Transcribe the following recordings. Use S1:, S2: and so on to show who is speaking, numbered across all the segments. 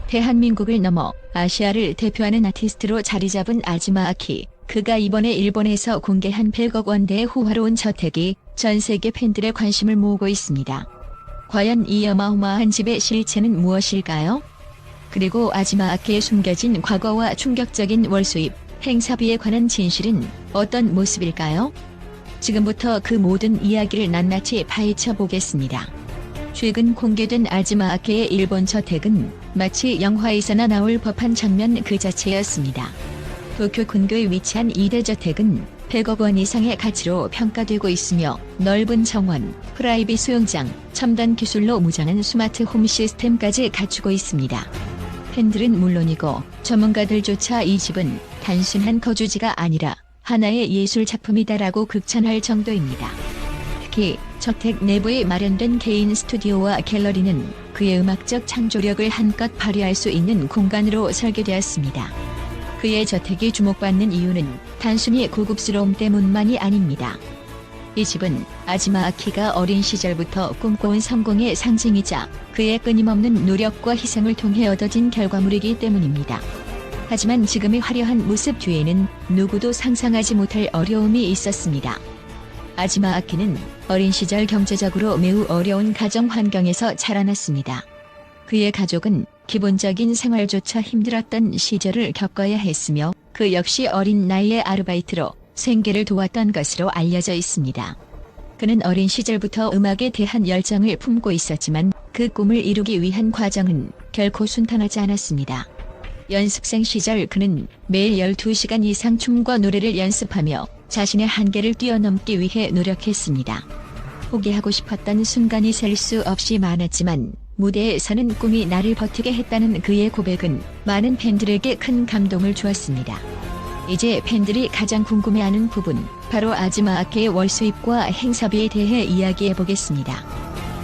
S1: 대한민국을 넘어 아시아를 대표하는 아티스트로 자리잡은 아즈마 아키. 그가 이번에 일본에서 공개한 100억 원대의 호화로운 저택이 전 세계 팬들의 관심을 모으고 있습니다. 과연 이 어마어마한 집의 실체는 무엇일까요? 그리고 아즈마 아키의 숨겨진 과거와 충격적인 월수입, 행사비에 관한 진실은 어떤 모습일까요? 지금부터 그 모든 이야기를 낱낱이 파헤쳐 보겠습니다. 최근 공개된 아즈마 아키의 일본 저택은 마치 영화에서나 나올 법한 장면 그 자체였습니다. 도쿄 근교에 위치한 이대 저택은 100억 원 이상의 가치로 평가되고 있으며 넓은 정원, 프라이빗 수영장, 첨단 기술로 무장한 스마트 홈 시스템까지 갖추고 있습니다. 팬들은 물론이고 전문가들조차 이 집은 단순한 거주지가 아니라 하나의 예술 작품이다라고 극찬할 정도입니다. 특히 저택 내부에 마련된 개인 스튜디오와 갤러리는 그의 음악적 창조력을 한껏 발휘할 수 있는 공간으로 설계되었습니다. 그의 저택이 주목받는 이유는 단순히 고급스러움 때문만이 아닙니다. 이 집은 아즈마 아키가 어린 시절부터 꿈꿔온 성공의 상징이자 그의 끊임없는 노력과 희생을 통해 얻어진 결과물이기 때문입니다. 하지만 지금의 화려한 모습 뒤에는 누구도 상상하지 못할 어려움이 있었습니다. 아즈마 아키는 어린 시절 경제적으로 매우 어려운 가정 환경에서 자라났습니다. 그의 가족은 기본적인 생활조차 힘들었던 시절을 겪어야 했으며 그 역시 어린 나이에 아르바이트로 생계를 도왔던 것으로 알려져 있습니다. 그는 어린 시절부터 음악에 대한 열정을 품고 있었지만 그 꿈을 이루기 위한 과정은 결코 순탄하지 않았습니다. 연습생 시절 그는 매일 12시간 이상 춤과 노래를 연습하며 자신의 한계를 뛰어넘기 위해 노력했습니다. 포기하고 싶었던 순간이 셀 수 없이 많았지만 무대에서는 꿈이 나를 버티게 했다는 그의 고백은 많은 팬들에게 큰 감동을 주었습니다. 이제 팬들이 가장 궁금해하는 부분, 바로 아즈마 아키의 월수입과 행사비에 대해 이야기해보겠습니다.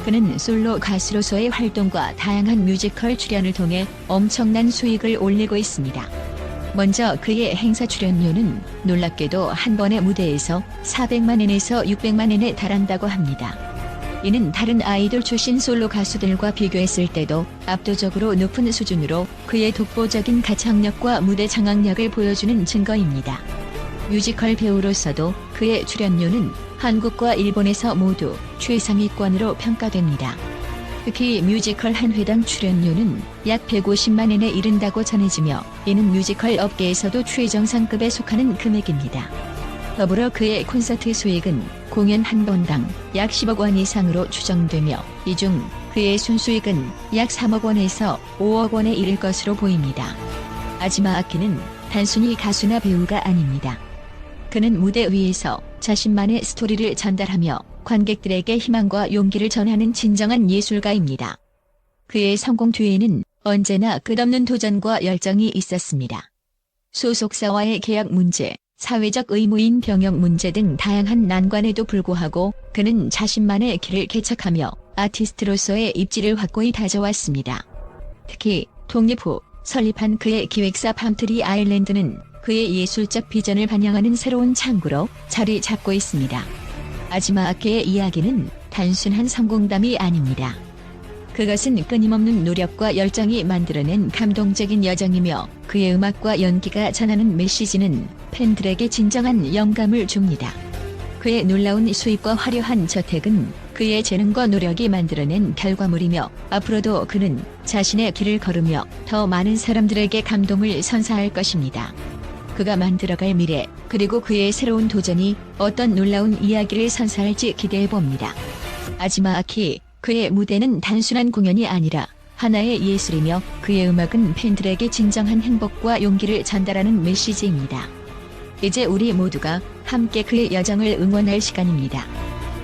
S1: 그는 솔로 가수로서의 활동과 다양한 뮤지컬 출연을 통해 엄청난 수익을 올리고 있습니다. 먼저 그의 행사 출연료는 놀랍게도 한 번의 무대에서 400만엔에서 600만엔에 달한다고 합니다. 이는 다른 아이돌 출신 솔로 가수들과 비교했을 때도 압도적으로 높은 수준으로 그의 독보적인 가창력과 무대 장악력을 보여주는 증거입니다. 뮤지컬 배우로서도 그의 출연료는 한국과 일본에서 모두 최상위권으로 평가됩니다. 특히 뮤지컬 한 회당 출연료는 약 150만엔에 이른다고 전해지며 이는 뮤지컬 업계에서도 최정상급에 속하는 금액입니다. 더불어 그의 콘서트 수익은 공연 한 번당 약 10억 원 이상으로 추정되며 이 중 그의 순수익은 약 3억 원에서 5억 원에 이를 것으로 보입니다. 아즈마 아키는 단순히 가수나 배우가 아닙니다. 그는 무대 위에서 자신만의 스토리를 전달하며 관객들에게 희망과 용기를 전하는 진정한 예술가입니다. 그의 성공 뒤에는 언제나 끝없는 도전과 열정이 있었습니다. 소속사와의 계약 문제, 사회적 의무인 병역 문제 등 다양한 난관에도 불구하고 그는 자신만의 길을 개척하며 아티스트로서의 입지를 확고히 다져왔습니다. 특히 독립 후 설립한 그의 기획사 팜트리 아일랜드는 그의 예술적 비전을 반영하는 새로운 창구로 자리 잡고 있습니다. 아즈마 아키의 이야기는 단순한 성공담이 아닙니다. 그것은 끊임없는 노력과 열정이 만들어낸 감동적인 여정이며 그의 음악과 연기가 전하는 메시지는 팬들에게 진정한 영감을 줍니다. 그의 놀라운 수입과 화려한 저택은 그의 재능과 노력이 만들어낸 결과물이며 앞으로도 그는 자신의 길을 걸으며 더 많은 사람들에게 감동을 선사할 것입니다. 그가 만들어갈 미래, 그리고 그의 새로운 도전이 어떤 놀라운 이야기를 선사할지 기대해봅니다. 아즈마 아키, 그의 무대는 단순한 공연이 아니라 하나의 예술이며 그의 음악은 팬들에게 진정한 행복과 용기를 전달하는 메시지입니다. 이제 우리 모두가 함께 그의 여정을 응원할 시간입니다.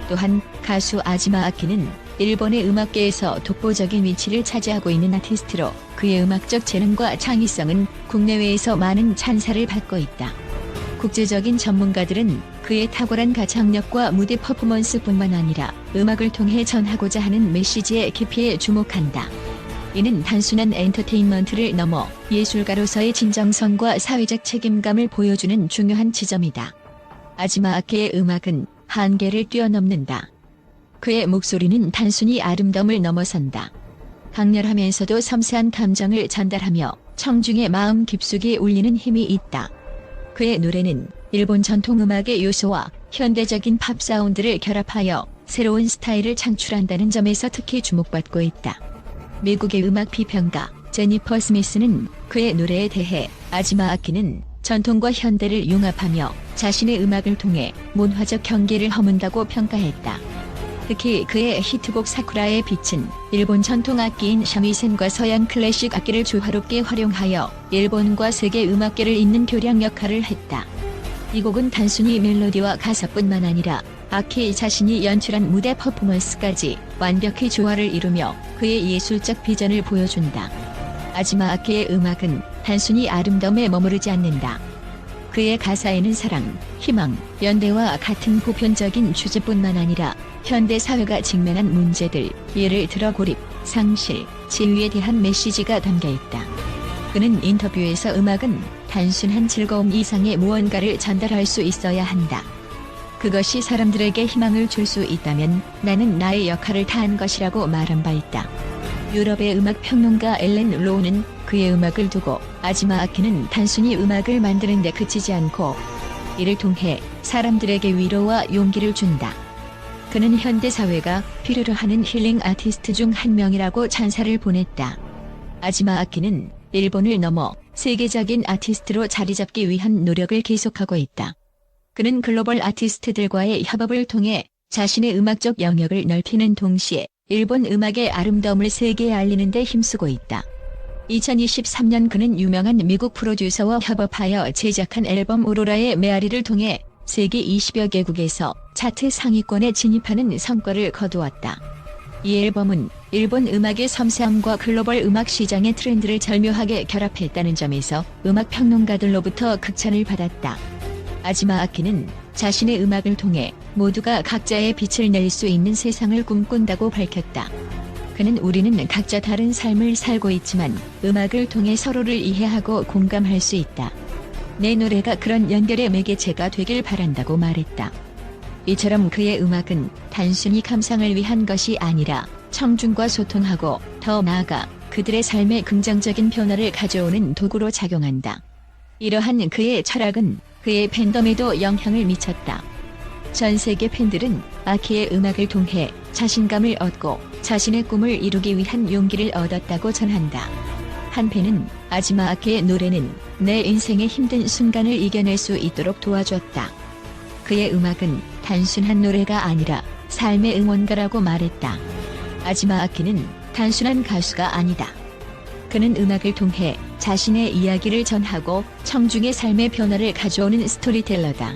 S1: 또한 가수 아즈마 아키는 일본의 음악계에서 독보적인 위치를 차지하고 있는 아티스트로 그의 음악적 재능과 창의성은 국내외에서 많은 찬사를 받고 있다. 국제적인 전문가들은 그의 탁월한 가창력과 무대 퍼포먼스뿐만 아니라 음악을 통해 전하고자 하는 메시지의 깊이에 주목한다. 이는 단순한 엔터테인먼트를 넘어 예술가로서의 진정성과 사회적 책임감을 보여주는 중요한 지점이다. 아즈마 아키의 음악은 한계를 뛰어넘는다. 그의 목소리는 단순히 아름다움을 넘어선다. 강렬하면서도 섬세한 감정을 전달하며 청중의 마음 깊숙이 울리는 힘이 있다. 그의 노래는 일본 전통음악의 요소와 현대적인 팝 사운드를 결합하여 새로운 스타일을 창출한다는 점에서 특히 주목받고 있다. 미국의 음악 비평가 제니퍼 스미스는 그의 노래에 대해 아지마 아키는 전통과 현대를 융합하며 자신의 음악을 통해 문화적 경계를 허문다고 평가했다. 특히 그의 히트곡 사쿠라의 빛은 일본 전통 악기인 샤미센과 서양 클래식 악기를 조화롭게 활용하여 일본과 세계 음악계를 잇는 교량 역할을 했다. 이 곡은 단순히 멜로디와 가사뿐만 아니라 아키 자신이 연출한 무대 퍼포먼스까지 완벽히 조화를 이루며 그의 예술적 비전을 보여준다. 아지마 아키의 음악은 단순히 아름다움에 머무르지 않는다. 그의 가사에는 사랑, 희망, 연대와 같은 보편적인 주제뿐만 아니라 현대 사회가 직면한 문제들, 예를 들어 고립, 상실, 지위에 대한 메시지가 담겨 있다. 그는 인터뷰에서 음악은 단순한 즐거움 이상의 무언가를 전달할 수 있어야 한다. 그것이 사람들에게 희망을 줄 수 있다면 나는 나의 역할을 다한 것이라고 말한 바 있다. 유럽의 음악 평론가 엘렌 로우는 그의 음악을 두고 아지마 아키는 단순히 음악을 만드는 데 그치지 않고 이를 통해 사람들에게 위로와 용기를 준다. 그는 현대 사회가 필요로 하는 힐링 아티스트 중 한 명이라고 찬사를 보냈다. 아지마 아키는 일본을 넘어 세계적인 아티스트로 자리잡기 위한 노력을 계속하고 있다. 그는 글로벌 아티스트들과의 협업을 통해 자신의 음악적 영역을 넓히는 동시에 일본 음악의 아름다움을 세계에 알리는 데 힘쓰고 있다. 2023년 그는 유명한 미국 프로듀서와 협업하여 제작한 앨범 오로라의 메아리를 통해 세계 20여 개국에서 차트 상위권에 진입하는 성과를 거두었다. 이 앨범은 일본 음악의 섬세함과 글로벌 음악 시장의 트렌드를 절묘하게 결합했다는 점에서 음악 평론가들로부터 극찬을 받았다. 아지마 아키는 자신의 음악을 통해 모두가 각자의 빛을 낼 수 있는 세상을 꿈꾼다고 밝혔다. 그는 우리는 각자 다른 삶을 살고 있지만 음악을 통해 서로를 이해하고 공감할 수 있다. 내 노래가 그런 연결의 매개체가 되길 바란다고 말했다. 이처럼 그의 음악은 단순히 감상을 위한 것이 아니라 청중과 소통하고 더 나아가 그들의 삶에 긍정적인 변화를 가져오는 도구로 작용한다. 이러한 그의 철학은 그의 팬덤에도 영향을 미쳤다. 전 세계 팬들은 아키의 음악을 통해 자신감을 얻고 자신의 꿈을 이루기 위한 용기를 얻었다고 전한다. 한 팬은 아지마 아키의 노래는 내 인생의 힘든 순간을 이겨낼 수 있도록 도와줬다. 그의 음악은 단순한 노래가 아니라 삶의 응원가라고 말했다. 아지마 아키는 단순한 가수가 아니다. 그는 음악을 통해 자신의 이야기를 전하고 청중의 삶의 변화를 가져오는 스토리텔러다.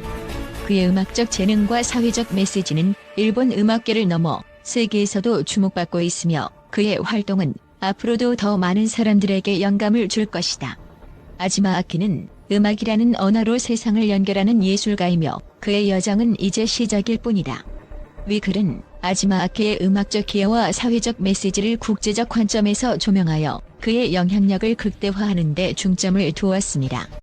S1: 그의 음악적 재능과 사회적 메시지는 일본 음악계를 넘어 세계에서도 주목받고 있으며 그의 활동은 앞으로도 더 많은 사람들에게 영감을 줄 것이다. 아지마 아키는 음악이라는 언어로 세상을 연결하는 예술가이며 그의 여정은 이제 시작일 뿐이다. 위 글은 아지마 아키의 음악적 기여와 사회적 메시지를 국제적 관점에서 조명하여 그의 영향력을 극대화하는 데 중점을 두었습니다.